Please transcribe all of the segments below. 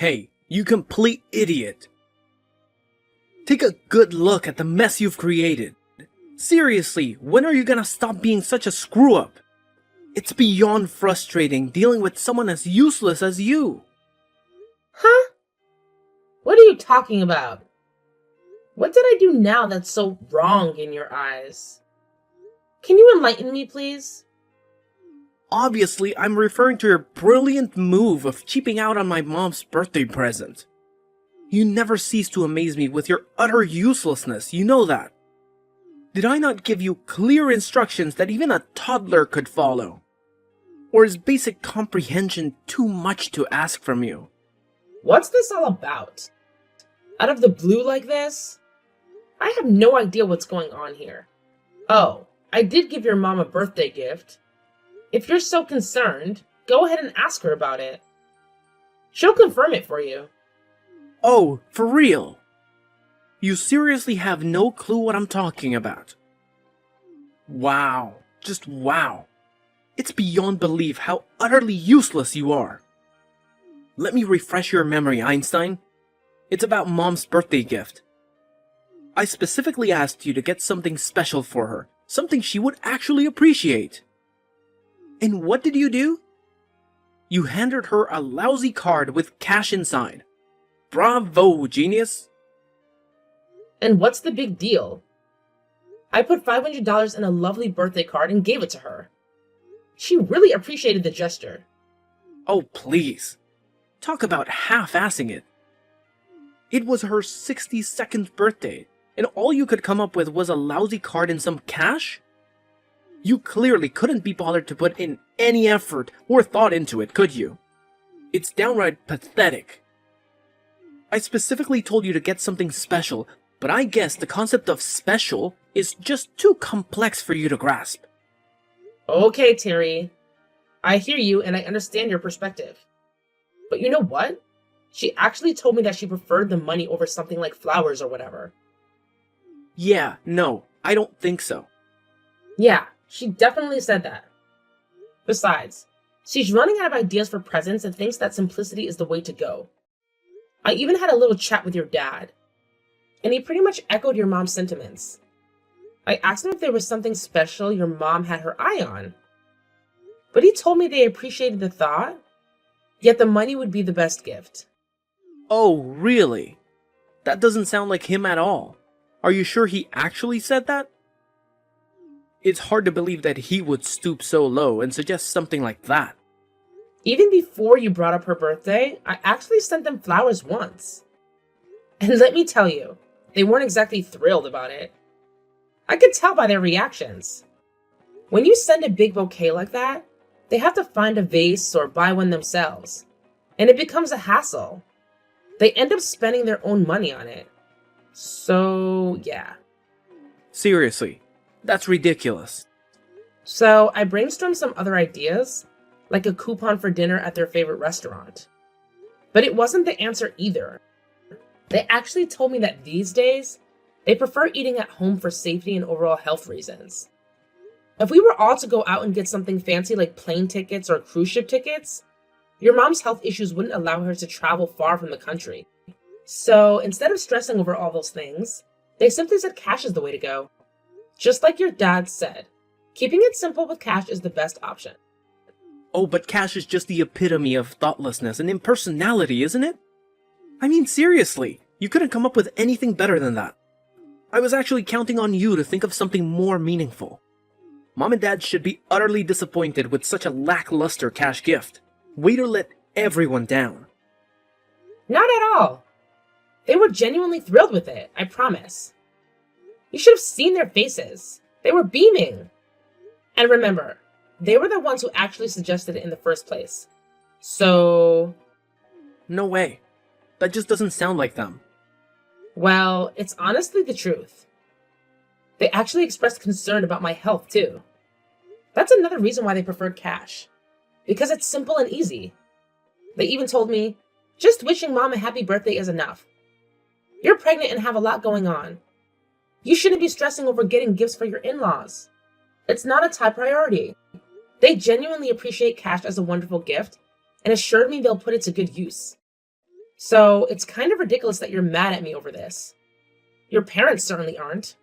Hey, you complete idiot! Take a good look at the mess you've created. Seriously, when are you gonna stop being such a screw-up? It's beyond frustrating dealing with someone as useless as you. Huh? What are you talking about? What did I do now that's so wrong in your eyes? Can you enlighten me, please? Obviously, I'm referring to your brilliant move of cheaping out on my mom's birthday present. You never cease to amaze me with your utter uselessness, you know that. Did I not give you clear instructions that even a toddler could follow? Or is basic comprehension too much to ask from you? What's this all about? Out of the blue like this? I have no idea what's going on here. Oh, I did give your mom a birthday gift. If you're so concerned, go ahead and ask her about it. She'll confirm it for you. Oh, for real? You seriously have no clue what I'm talking about? Wow, just wow. It's beyond belief how utterly useless you are. Let me refresh your memory, Einstein. It's about Mom's birthday gift. I specifically asked you to get something special for her, something she would actually appreciate. And what did you do? You handed her a lousy card with cash inside. Bravo, genius! And what's the big deal? I put $500 in a lovely birthday card and gave it to her. She really appreciated the gesture. Oh, please. Talk about half-assing it. It was her 62nd birthday, and all you could come up with was a lousy card and some cash? You clearly couldn't be bothered to put in any effort or thought into it, could you? It's downright pathetic. I specifically told you to get something special, but I guess the concept of special is just too complex for you to grasp. Okay, Terry. I hear you and I understand your perspective. But you know what? She actually told me that she preferred the money over something like flowers or whatever. Yeah, no, I don't think so. Yeah, she definitely said that. Besides, she's running out of ideas for presents and thinks that simplicity is the way to go. I even had a little chat with your dad, and he pretty much echoed your mom's sentiments. I asked him if there was something special your mom had her eye on, but he told me they appreciated the thought, yet the money would be the best gift. Oh, really? That doesn't sound like him at all. Are you sure he actually said that? It's hard to believe that he would stoop so low and suggest something like that. Even before you brought up her birthday, I actually sent them flowers once. And let me tell you, they weren't exactly thrilled about it. I could tell by their reactions. When you send a big bouquet like that, they have to find a vase or buy one themselves. And it becomes a hassle. They end up spending their own money on it. So, yeah. Seriously, that's ridiculous. So I brainstormed some other ideas, like a coupon for dinner at their favorite restaurant. But it wasn't the answer either. They actually told me that these days, they prefer eating at home for safety and overall health reasons. If we were all to go out and get something fancy like plane tickets or cruise ship tickets, your mom's health issues wouldn't allow her to travel far from the country. So instead of stressing over all those things, they simply said cash is the way to go. Just like your dad said, keeping it simple with cash is the best option. Oh, but cash is just the epitome of thoughtlessness and impersonality, isn't it? I mean, seriously, you couldn't come up with anything better than that. I was actually counting on you to think of something more meaningful. Mom and Dad should be utterly disappointed with such a lackluster cash gift. Way to let everyone down. Not at all. They were genuinely thrilled with it, I promise. You should have seen their faces. They were beaming. And remember, they were the ones who actually suggested it in the first place. So... No way. That just doesn't sound like them. Well, it's honestly the truth. They actually expressed concern about my health, too. That's another reason why they preferred cash. Because it's simple and easy. They even told me, just wishing Mom a happy birthday is enough. You're pregnant and have a lot going on. You shouldn't be stressing over getting gifts for your in-laws. It's not a top priority. They genuinely appreciate cash as a wonderful gift and assured me they'll put it to good use. So it's kind of ridiculous that you're mad at me over this. Your parents certainly aren't.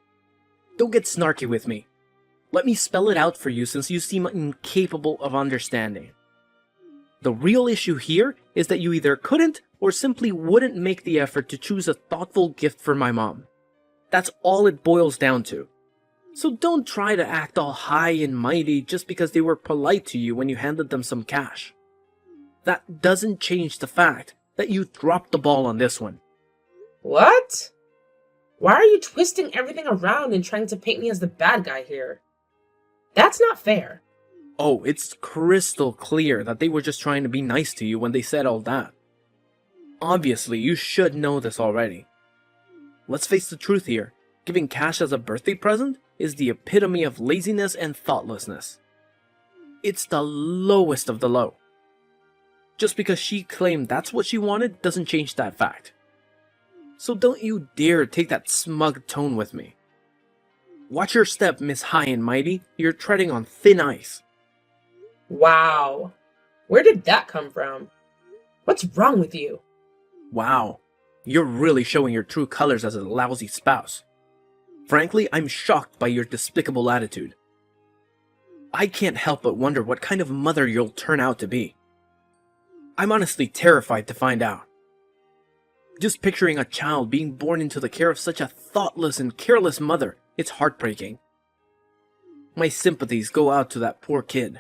Don't get snarky with me. Let me spell it out for you since you seem incapable of understanding. The real issue here is that you either couldn't or simply wouldn't make the effort to choose a thoughtful gift for my mom. That's all it boils down to. So don't try to act all high and mighty just because they were polite to you when you handed them some cash. That doesn't change the fact that you dropped the ball on this one. What? Why are you twisting everything around and trying to paint me as the bad guy here? That's not fair. Oh, it's crystal clear that they were just trying to be nice to you when they said all that. Obviously, you should know this already. Let's face the truth here. Giving cash as a birthday present is the epitome of laziness and thoughtlessness. It's the lowest of the low. Just because she claimed that's what she wanted doesn't change that fact. So don't you dare take that smug tone with me. Watch your step, Miss High and Mighty. You're treading on thin ice. Wow. Where did that come from? What's wrong with you? Wow. You're really showing your true colors as a lousy spouse. Frankly, I'm shocked by your despicable attitude. I can't help but wonder what kind of mother you'll turn out to be. I'm honestly terrified to find out. Just picturing a child being born into the care of such a thoughtless and careless mother, it's heartbreaking. My sympathies go out to that poor kid.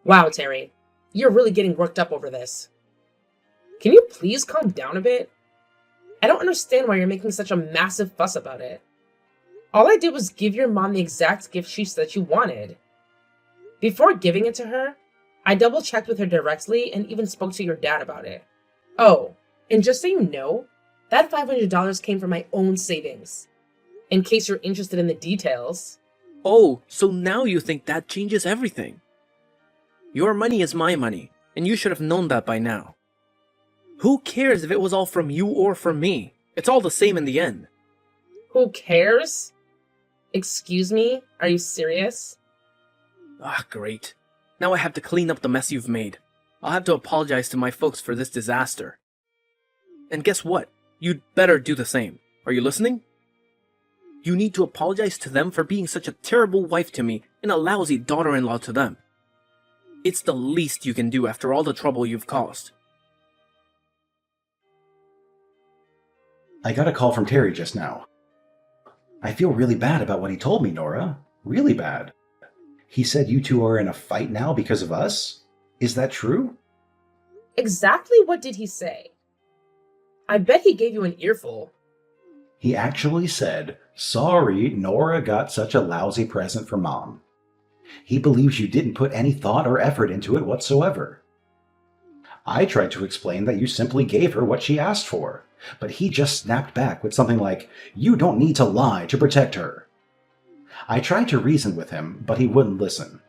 Wow, Terry. You're really getting worked up over this. Can you please calm down a bit? I don't understand why you're making such a massive fuss about it. All I did was give your mom the exact gift she said you wanted. Before giving it to her, I double-checked with her directly and even spoke to your dad about it. Oh, and just so you know, that $500 came from my own savings. In case you're interested in the details. Oh, so now you think that changes everything. Your money is my money, and you should have known that by now. Who cares if it was all from you or from me? It's all the same in the end. Who cares? Excuse me? Are you serious? Ah, great. Now I have to clean up the mess you've made. I'll have to apologize to my folks for this disaster. And guess what? You'd better do the same. Are you listening? You need to apologize to them for being such a terrible wife to me and a lousy daughter-in-law to them. It's the least you can do after all the trouble you've caused. I got a call from Terry just now. I feel really bad about what he told me, Nora. Really bad. He said you two are in a fight now because of us? Is that true? Exactly what did he say? I bet he gave you an earful. He actually said, "Sorry, Nora got such a lousy present for Mom." He believes you didn't put any thought or effort into it whatsoever. I tried to explain that you simply gave her what she asked for, but he just snapped back with something like, "You don't need to lie to protect her." I tried to reason with him, but he wouldn't listen.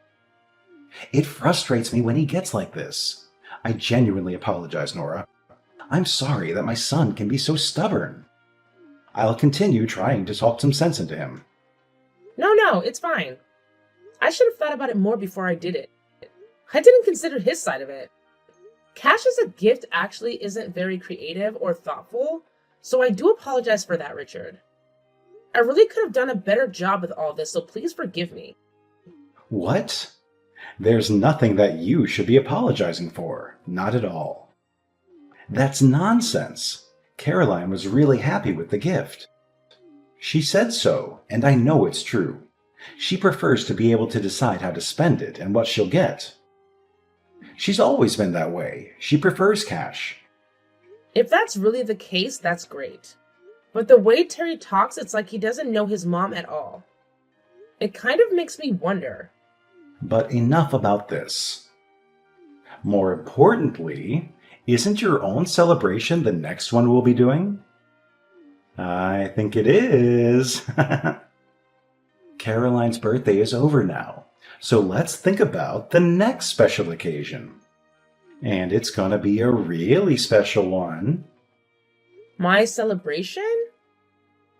It frustrates me when he gets like this. I genuinely apologize, Nora. I'm sorry that my son can be so stubborn. I'll continue trying to talk some sense into him. No, it's fine. I should have thought about it more before I did it. I didn't consider his side of it. Cash as a gift actually isn't very creative or thoughtful, so I do apologize for that, Richard. I really could have done a better job with all this, so please forgive me. What? There's nothing that you should be apologizing for. Not at all. That's nonsense. Caroline was really happy with the gift. She said so, and I know it's true. She prefers to be able to decide how to spend it and what she'll get. She's always been that way. She prefers cash. If that's really the case, that's great. But the way Terry talks, it's like he doesn't know his mom at all. It kind of makes me wonder. But enough about this. More importantly, isn't your own celebration the next one we'll be doing? I think it is. Caroline's birthday is over now, so let's think about the next special occasion. And it's gonna be a really special one. My celebration?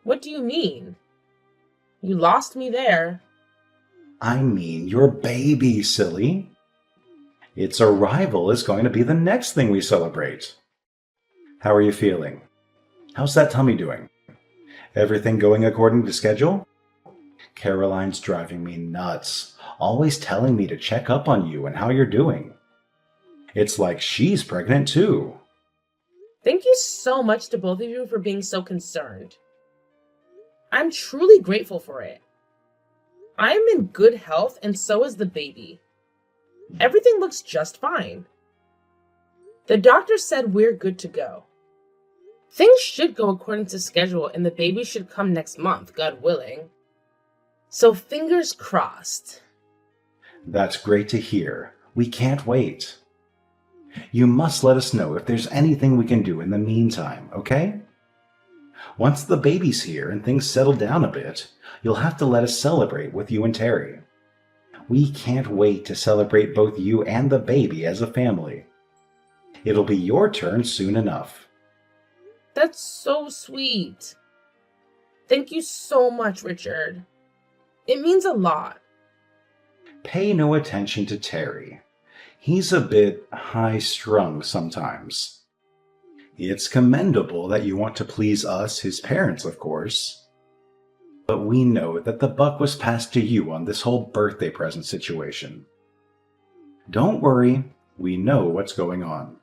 What do you mean? You lost me there. I mean your baby, silly. Its arrival is going to be the next thing we celebrate. How are you feeling? How's that tummy doing? Everything going according to schedule? Caroline's driving me nuts, always telling me to check up on you and how you're doing. It's like she's pregnant too. Thank you so much to both of you for being so concerned. I'm truly grateful for it. I am in good health, and so is the baby. Everything looks just fine. The doctor said we're good to go. Things should go according to schedule, and the baby should come next month, God willing. So fingers crossed. That's great to hear. We can't wait. You must let us know if there's anything we can do in the meantime, okay? Once the baby's here and things settle down a bit, you'll have to let us celebrate with you and Terry. We can't wait to celebrate both you and the baby as a family. It'll be your turn soon enough. That's so sweet. Thank you so much, Richard. It means a lot. Pay no attention to Terry. He's a bit high-strung sometimes. It's commendable that you want to please us, his parents, of course. But we know that the buck was passed to you on this whole birthday present situation. Don't worry, we know what's going on.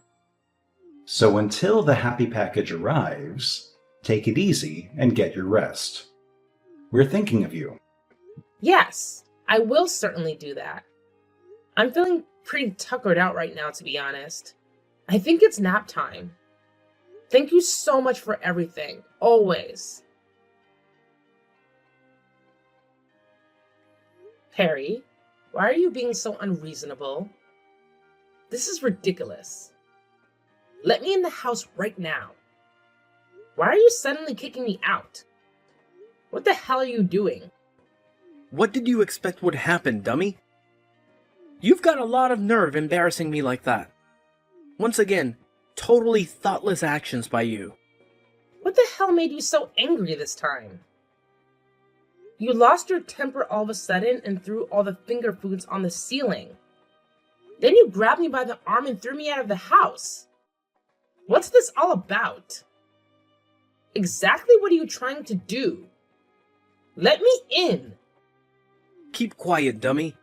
So until the happy package arrives, take it easy and get your rest. We're thinking of you. Yes, I will certainly do that. I'm feeling pretty tuckered out right now, to be honest. I think it's nap time. Thank you so much for everything, always. Perry, why are you being so unreasonable? This is ridiculous. Let me in the house right now. Why are you suddenly kicking me out? What the hell are you doing? What did you expect would happen, dummy? You've got a lot of nerve embarrassing me like that. Once again, totally thoughtless actions by you. What the hell made you so angry this time? You lost your temper all of a sudden and threw all the finger foods on the ceiling. Then you grabbed me by the arm and threw me out of the house. What's this all about? Exactly what are you trying to do? Let me in! Keep quiet, dummy.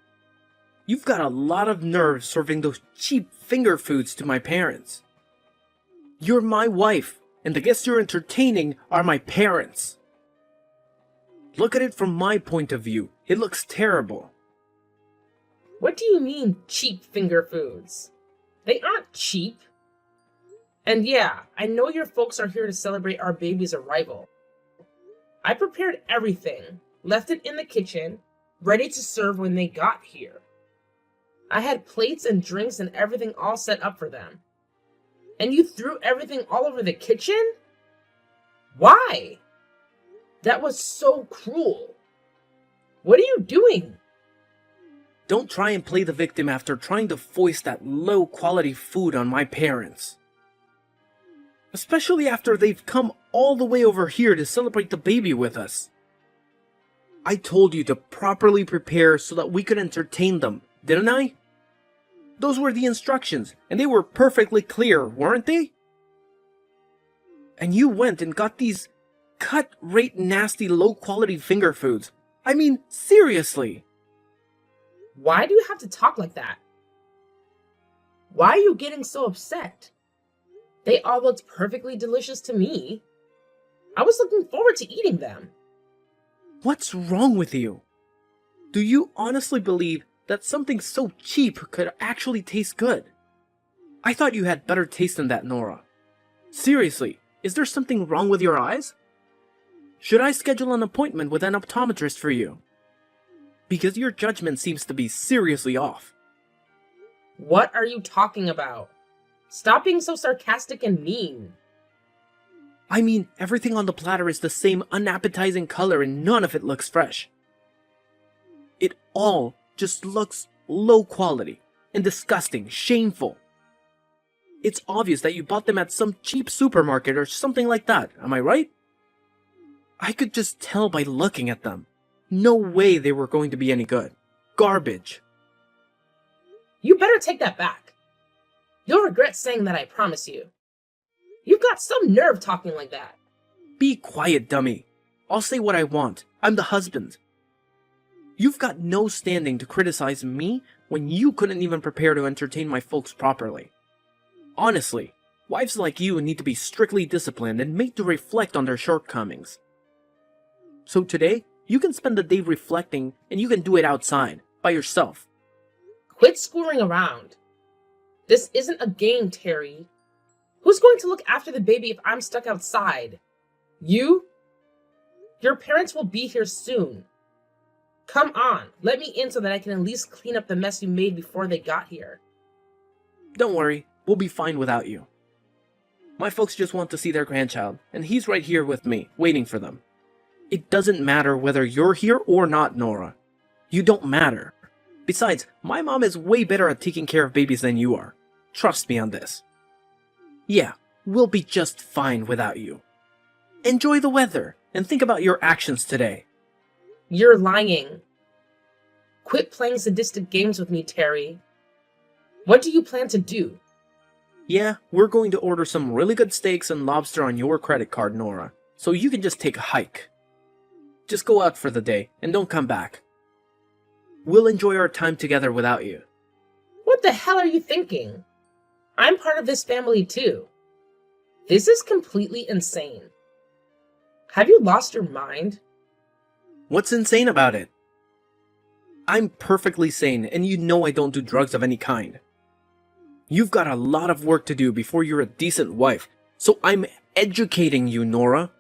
You've got a lot of nerve serving those cheap finger foods to my parents. You're my wife, and the guests you're entertaining are my parents. Look at it from my point of view. It looks terrible. What do you mean, cheap finger foods? They aren't cheap. And yeah, I know your folks are here to celebrate our baby's arrival. I prepared everything, left it in the kitchen, ready to serve when they got here. I had plates and drinks and everything all set up for them. And you threw everything all over the kitchen? Why? That was so cruel. What are you doing? Don't try and play the victim after trying to foist that low-quality food on my parents. Especially after they've come all the way over here to celebrate the baby with us. I told you to properly prepare so that we could entertain them, didn't I? Those were the instructions, and they were perfectly clear, weren't they? And you went and got these cut-rate nasty low-quality finger foods. I mean, seriously. Why do you have to talk like that? Why are you getting so upset? They all looked perfectly delicious to me. I was looking forward to eating them. What's wrong with you? Do you honestly believe that something so cheap could actually taste good? I thought you had better taste than that, Nora. Seriously, is there something wrong with your eyes? Should I schedule an appointment with an optometrist for you? Because your judgment seems to be seriously off. What are you talking about? Stop being so sarcastic and mean. I mean, everything on the platter is the same unappetizing color and none of it looks fresh. It all just looks low quality and disgusting, shameful. It's obvious that you bought them at some cheap supermarket or something like that, am I right? I could just tell by looking at them. No way they were going to be any good. Garbage. You better take that back. You'll regret saying that, I promise you. You've got some nerve talking like that. Be quiet, dummy. I'll say what I want. I'm the husband. You've got no standing to criticize me when you couldn't even prepare to entertain my folks properly. Honestly, wives like you need to be strictly disciplined and made to reflect on their shortcomings. So today, you can spend the day reflecting, and you can do it outside, by yourself. Quit screwing around. This isn't a game, Terry. Who's going to look after the baby if I'm stuck outside? You? Your parents will be here soon. Come on, let me in so that I can at least clean up the mess you made before they got here. Don't worry, we'll be fine without you. My folks just want to see their grandchild, and he's right here with me, waiting for them. It doesn't matter whether you're here or not, Nora. You don't matter. Besides, my mom is way better at taking care of babies than you are. Trust me on this. Yeah, we'll be just fine without you. Enjoy the weather, and think about your actions today. You're lying. Quit playing sadistic games with me, Terry. What do you plan to do? Yeah, we're going to order some really good steaks and lobster on your credit card, Nora, so you can just take a hike. Just go out for the day, and don't come back. We'll enjoy our time together without you. What the hell are you thinking? I'm part of this family too. This is completely insane. Have you lost your mind? What's insane about it? I'm perfectly sane, and you know I don't do drugs of any kind. You've got a lot of work to do before you're a decent wife, so I'm educating you, Nora.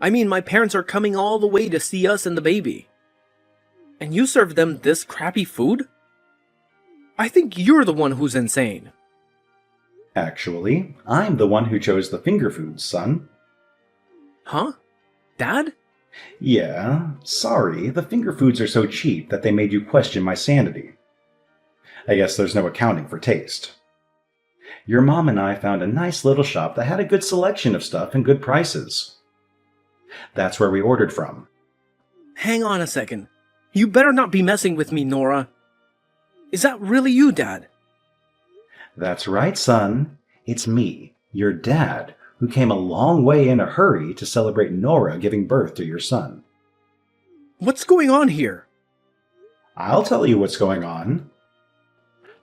I mean, my parents are coming all the way to see us and the baby. And you serve them this crappy food? I think you're the one who's insane. Actually, I'm the one who chose the finger foods, son. Huh? Dad? Yeah, sorry, the finger foods are so cheap that they made you question my sanity. I guess there's no accounting for taste. Your mom and I found a nice little shop that had a good selection of stuff and good prices. That's where we ordered from. Hang on a second. You better not be messing with me, Nora. Is that really you, Dad? That's right, son. It's me, your dad, who came a long way in a hurry to celebrate Nora giving birth to your son. What's going on here? I'll tell you what's going on.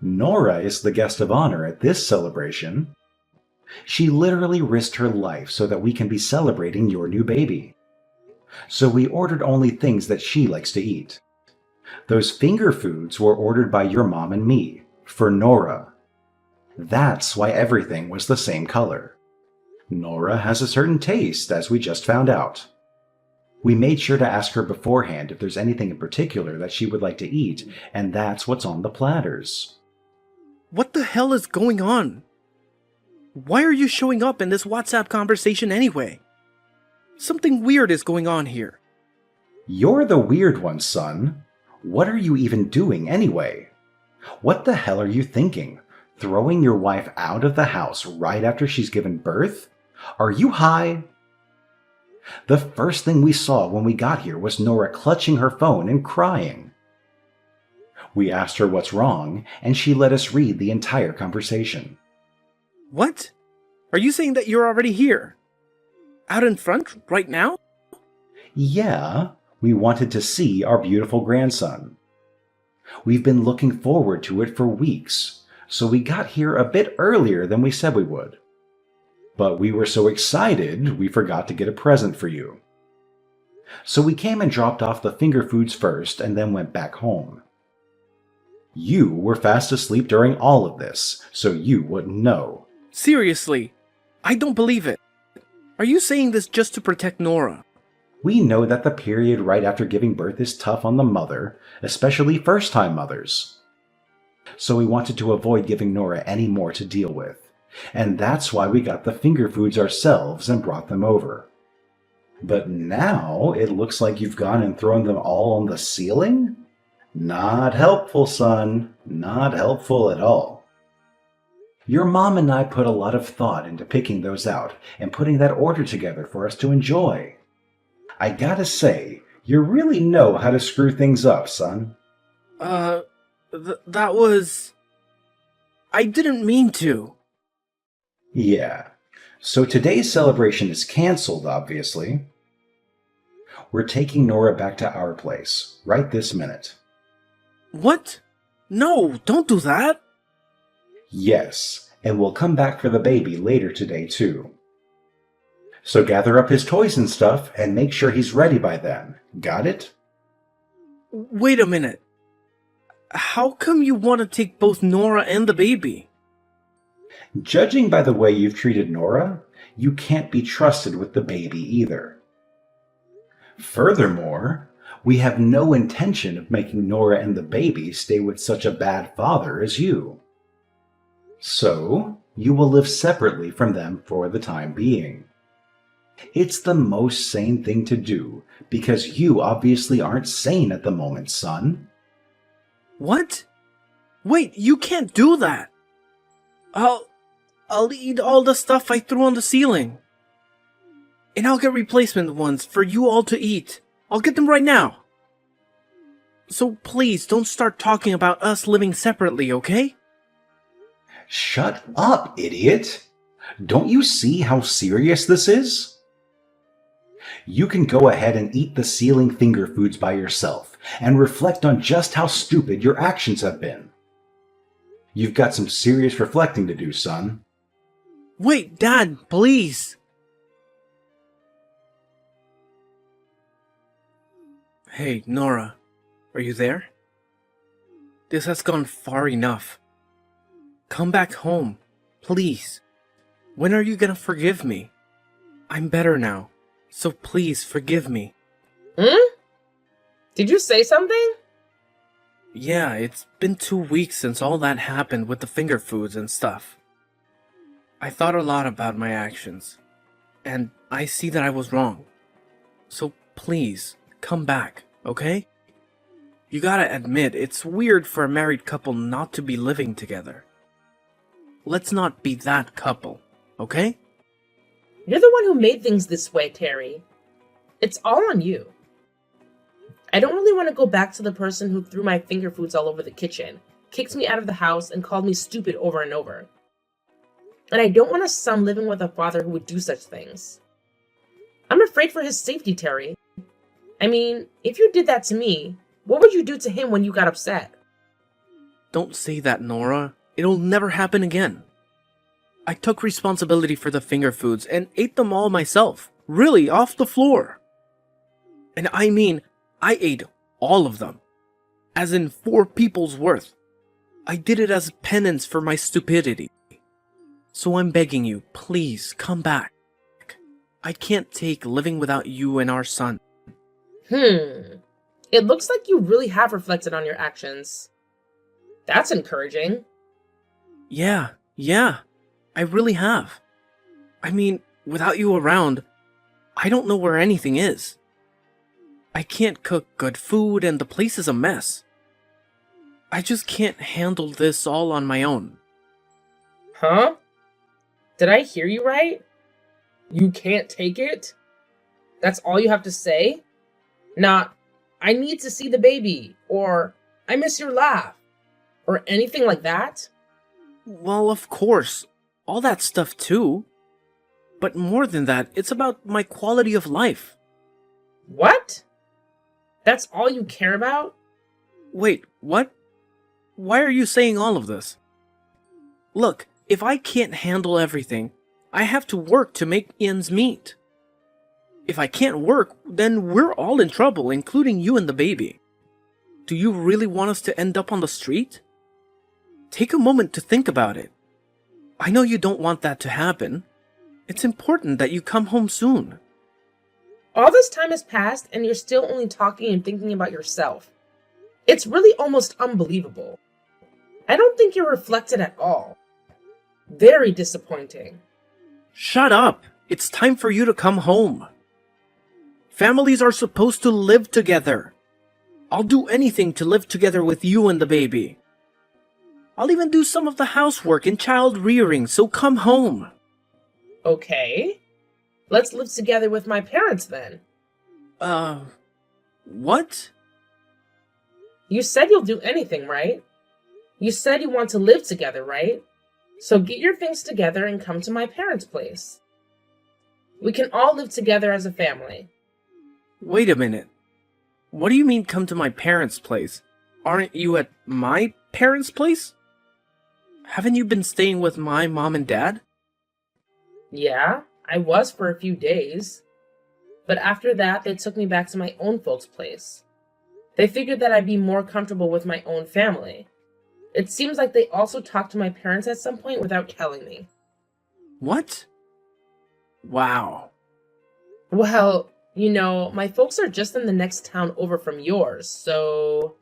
Nora is the guest of honor at this celebration. She literally risked her life so that we can be celebrating your new baby. So we ordered only things that she likes to eat. Those finger foods were ordered by your mom and me, for Nora. That's why everything was the same color. Nora has a certain taste, as we just found out. We made sure to ask her beforehand if there's anything in particular that she would like to eat, and that's what's on the platters. What the hell is going on? Why are you showing up in this WhatsApp conversation anyway? Something weird is going on here. You're the weird one, son. What are you even doing anyway? What the hell are you thinking? Throwing your wife out of the house right after she's given birth? Are you high? The first thing we saw when we got here was Nora clutching her phone and crying. We asked her what's wrong, and she let us read the entire conversation. What? Are you saying that you're already here? Out in front, right now? Yeah, we wanted to see our beautiful grandson. We've been looking forward to it for weeks, so we got here a bit earlier than we said we would. But we were so excited, we forgot to get a present for you. So we came and dropped off the finger foods first and then went back home. You were fast asleep during all of this, so you wouldn't know. Seriously, I don't believe it. Are you saying this just to protect Nora? We know that the period right after giving birth is tough on the mother, especially first-time mothers. So we wanted to avoid giving Nora any more to deal with. And that's why we got the finger foods ourselves and brought them over. But now it looks like you've gone and thrown them all on the ceiling? Not helpful, son. Not helpful at all. Your mom and I put a lot of thought into picking those out and putting that order together for us to enjoy. I gotta say, you really know how to screw things up, son. That was... I didn't mean to. Yeah, So today's celebration is canceled, obviously. We're taking Nora back to our place, right this minute. What? No, don't do that. Yes, and we'll come back for the baby later today, too. So gather up his toys and stuff and make sure he's ready by then. Got it? Wait a minute. How come you want to take both Nora and the baby? Judging by the way you've treated Nora, you can't be trusted with the baby either. Furthermore, we have no intention of making Nora and the baby stay with such a bad father as you. So, you will live separately from them for the time being. It's the most sane thing to do, because you obviously aren't sane at the moment, son. What? Wait, you can't do that. I'll eat all the stuff I threw on the ceiling. And I'll get replacement ones for you all to eat. I'll get them right now. So please don't start talking about us living separately, okay? Shut up, idiot! Don't you see how serious this is? You can go ahead and eat the ceiling finger foods by yourself and reflect on just how stupid your actions have been. You've got some serious reflecting to do, son. Wait, Dad, please. Hey, Nora, are you there? This has gone far enough. Come back home, please. When are you gonna forgive me? I'm better now, so please forgive me. Did you say something? Yeah, it's been 2 weeks since all that happened with the finger foods and stuff. I thought a lot about my actions, and I see that I was wrong. So please, come back, okay? You gotta admit, it's weird for a married couple not to be living together. Let's not be that couple, okay? You're the one who made things this way, Terry. It's all on you. I don't really want to go back to the person who threw my finger foods all over the kitchen, kicked me out of the house, and called me stupid over and over. And I don't want a son living with a father who would do such things. I'm afraid for his safety, Terry. I mean, if you did that to me, what would you do to him when you got upset? Don't say that, Nora. It'll never happen again. I took responsibility for the finger foods and ate them all myself. Really, off the floor. And I mean, I ate all of them. As in 4 people's worth. I did it as penance for my stupidity. So I'm begging you, please, come back. I can't take living without you and our son. It looks like you really have reflected on your actions. That's encouraging. Yeah, I really have. I mean, without you around, I don't know where anything is. I can't cook good food and the place is a mess. I just can't handle this all on my own. Huh? Did I hear you right? You can't take it? That's all you have to say? Not, I need to see the baby, or I miss your laugh, or anything like that? Well, of course, all that stuff too. But more than that, it's about my quality of life. What? That's all you care about? Wait, what? Why are you saying all of this? Look, if I can't handle everything, I have to work to make ends meet. If I can't work, then we're all in trouble, including you and the baby. Do you really want us to end up on the street? Take a moment to think about it. I know you don't want that to happen. It's important that you come home soon. All this time has passed and you're still only talking and thinking about yourself. It's really almost unbelievable. I don't think you're reflected at all. Very disappointing. Shut up! It's time for you to come home. Families are supposed to live together. I'll do anything to live together with you and the baby. I'll even do some of the housework and child rearing, so come home. Okay. Let's live together with my parents then. What? You said you'll do anything, right? You said you want to live together, right? So get your things together and come to my parents' place. We can all live together as a family. Wait a minute. What do you mean come to my parents' place? Aren't you at my parents' place? Haven't you been staying with my mom and dad? Yeah, I was for a few days. But after that, they took me back to my own folks' place. They figured that I'd be more comfortable with my own family. It seems like they also talked to my parents at some point without telling me. What? Wow. Well, my folks are just in the next town over from yours, so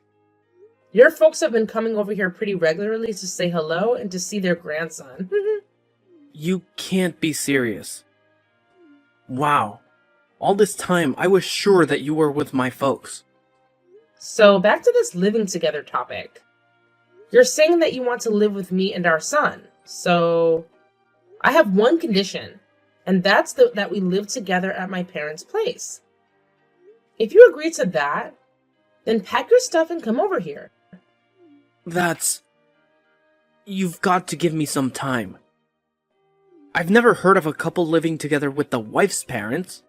your folks have been coming over here pretty regularly to say hello and to see their grandson. You can't be serious. Wow. All this time, I was sure that you were with my folks. So back to this living together topic. You're saying that you want to live with me and our son. So I have one condition, and that's that we live together at my parents' place. If you agree to that, then pack your stuff and come over here. You've got to give me some time. I've never heard of a couple living together with the wife's parents.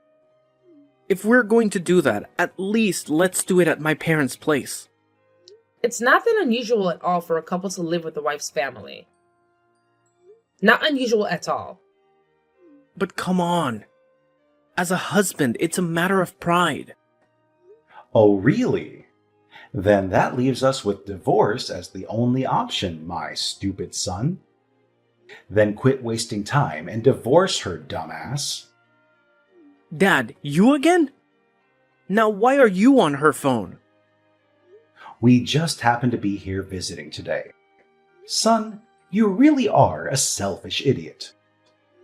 If we're going to do that, at least let's do it at my parents' place. It's not that unusual at all for a couple to live with the wife's family. Not unusual at all. But come on. As a husband, it's a matter of pride. Oh, really? Then that leaves us with divorce as the only option, my stupid son. Then quit wasting time and divorce her, dumbass. Dad, you again? Now why are you on her phone? We just happen to be here visiting today. Son, you really are a selfish idiot.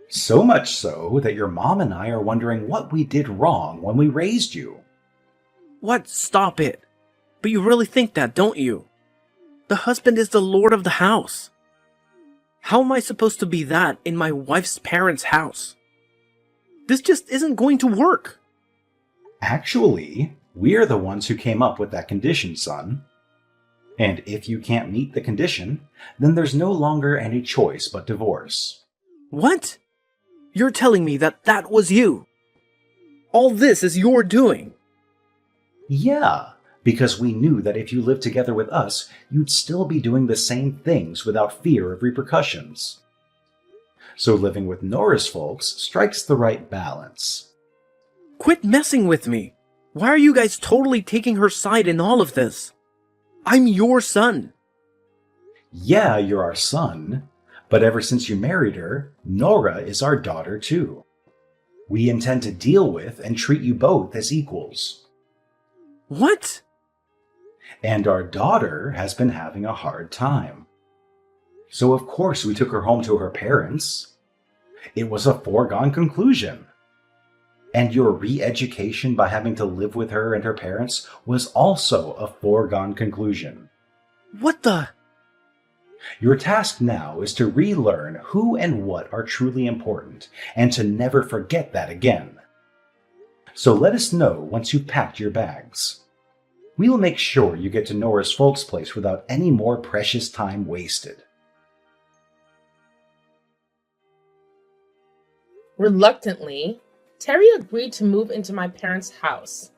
So much so that your mom and I are wondering what we did wrong when we raised you. What? Stop it. But you really think that, don't you? The husband is the lord of the house. How am I supposed to be that in my wife's parents' house? This just isn't going to work. Actually, we're the ones who came up with that condition, son. And if you can't meet the condition, then there's no longer any choice but divorce. What? You're telling me that was you? All this is your doing? Yeah, because we knew that if you lived together with us, you'd still be doing the same things without fear of repercussions. So living with Nora's folks strikes the right balance. Quit messing with me. Why are you guys totally taking her side in all of this? I'm your son. Yeah, you're our son, but ever since you married her, Nora is our daughter too. We intend to deal with and treat you both as equals. What? And our daughter has been having a hard time. So of course we took her home to her parents. It was a foregone conclusion. And your re-education by having to live with her and her parents was also a foregone conclusion. What the? Your task now is to relearn who and what are truly important, and to never forget that again. So let us know once you've packed your bags. We'll make sure you get to Nora's folks' place without any more precious time wasted. Reluctantly, Terry agreed to move into my parents' house,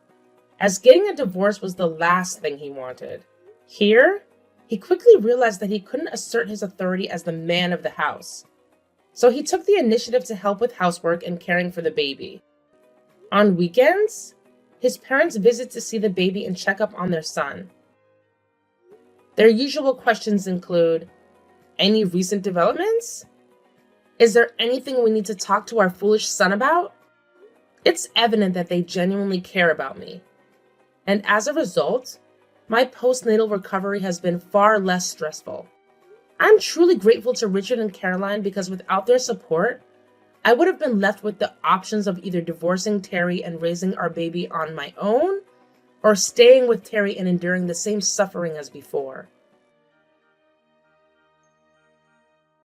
as getting a divorce was the last thing he wanted. Here, he quickly realized that he couldn't assert his authority as the man of the house, so he took the initiative to help with housework and caring for the baby. On weekends, his parents visit to see the baby and check up on their son. Their usual questions include, any recent developments? Is there anything we need to talk to our foolish son about? It's evident that they genuinely care about me. And as a result, my postnatal recovery has been far less stressful. I'm truly grateful to Richard and Caroline because without their support, I would have been left with the options of either divorcing Terry and raising our baby on my own, or staying with Terry and enduring the same suffering as before.